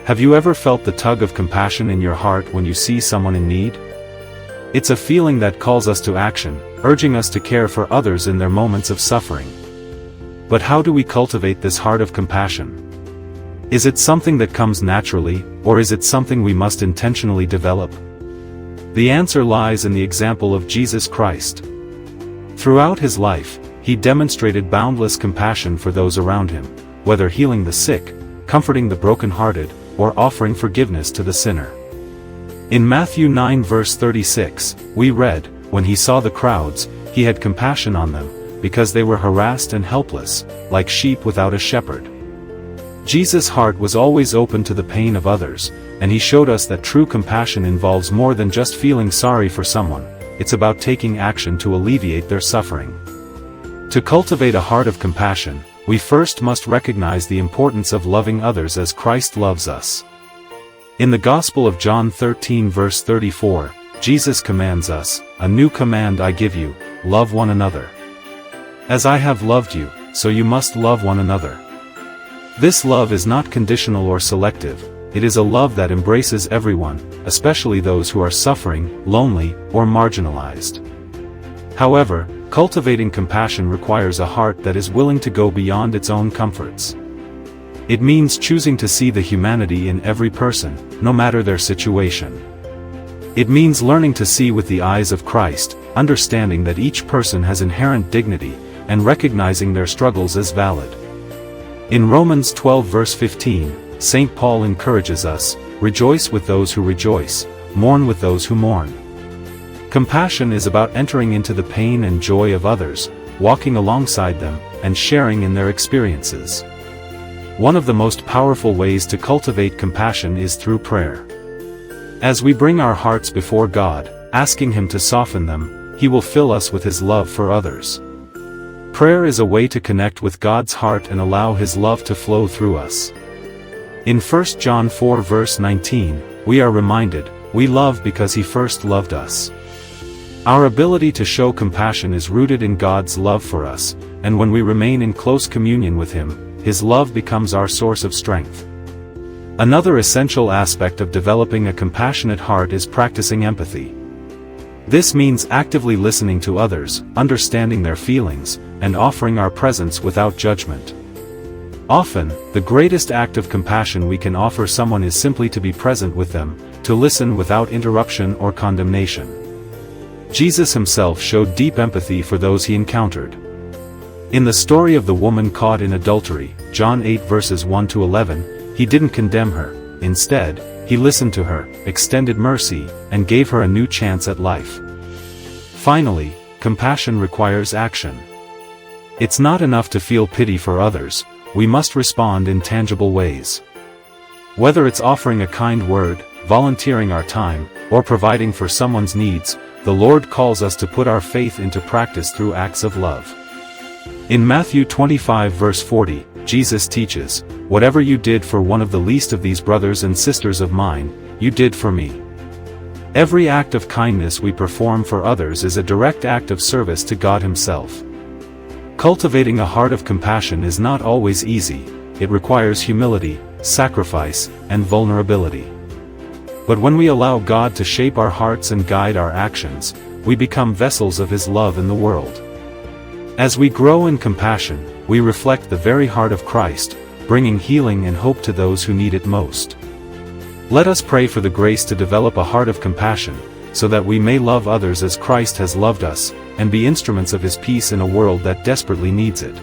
Have you ever felt the tug of compassion in your heart when you see someone in need? It's a feeling that calls us to action, urging us to care for others in their moments of suffering. But how do we cultivate this heart of compassion? Is it something that comes naturally, or is it something we must intentionally develop? The answer lies in the example of Jesus Christ. Throughout his life, he demonstrated boundless compassion for those around him, whether healing the sick, comforting the brokenhearted, or offering forgiveness to the sinner. In Matthew 9 verse 36, we read, "When he saw the crowds, he had compassion on them, because they were harassed and helpless, like sheep without a shepherd." Jesus' heart was always open to the pain of others, and he showed us that true compassion involves more than just feeling sorry for someone. It's about taking action to alleviate their suffering. To cultivate a heart of compassion, we first must recognize the importance of loving others as Christ loves us. In the Gospel of John 13 verse 34, Jesus commands us, "A new command I give you, love one another. As I have loved you, so you must love one another." This love is not conditional or selective. It is a love that embraces everyone, especially those who are suffering, lonely, or marginalized. However, cultivating compassion requires a heart that is willing to go beyond its own comforts. It means choosing to see the humanity in every person, no matter their situation. It means learning to see with the eyes of Christ, understanding that each person has inherent dignity, and recognizing their struggles as valid. In Romans 12 verse 15, St. Paul encourages us, "Rejoice with those who rejoice, mourn with those who mourn." Compassion is about entering into the pain and joy of others, walking alongside them, and sharing in their experiences. One of the most powerful ways to cultivate compassion is through prayer. As we bring our hearts before God, asking Him to soften them, He will fill us with His love for others. Prayer is a way to connect with God's heart and allow His love to flow through us. In 1 John 4 verse 19, we are reminded, "We love because He first loved us." Our ability to show compassion is rooted in God's love for us, and when we remain in close communion with Him, His love becomes our source of strength. Another essential aspect of developing a compassionate heart is practicing empathy. This means actively listening to others, understanding their feelings, and offering our presence without judgment. Often, the greatest act of compassion we can offer someone is simply to be present with them, to listen without interruption or condemnation. Jesus himself showed deep empathy for those he encountered. In the story of the woman caught in adultery, John 8 verses 1 to 11, he didn't condemn her. Instead, he listened to her, extended mercy, and gave her a new chance at life. Finally, compassion requires action. It's not enough to feel pity for others, we must respond in tangible ways. Whether it's offering a kind word, volunteering our time, or providing for someone's needs, the Lord calls us to put our faith into practice through acts of love. In Matthew 25 verse 40, Jesus teaches, "Whatever you did for one of the least of these brothers and sisters of mine, you did for me." Every act of kindness we perform for others is a direct act of service to God Himself. Cultivating a heart of compassion is not always easy. It requires humility, sacrifice, and vulnerability. But when we allow God to shape our hearts and guide our actions, we become vessels of His love in the world. As we grow in compassion, we reflect the very heart of Christ, bringing healing and hope to those who need it most. Let us pray for the grace to develop a heart of compassion, so that we may love others as Christ has loved us, and be instruments of His peace in a world that desperately needs it.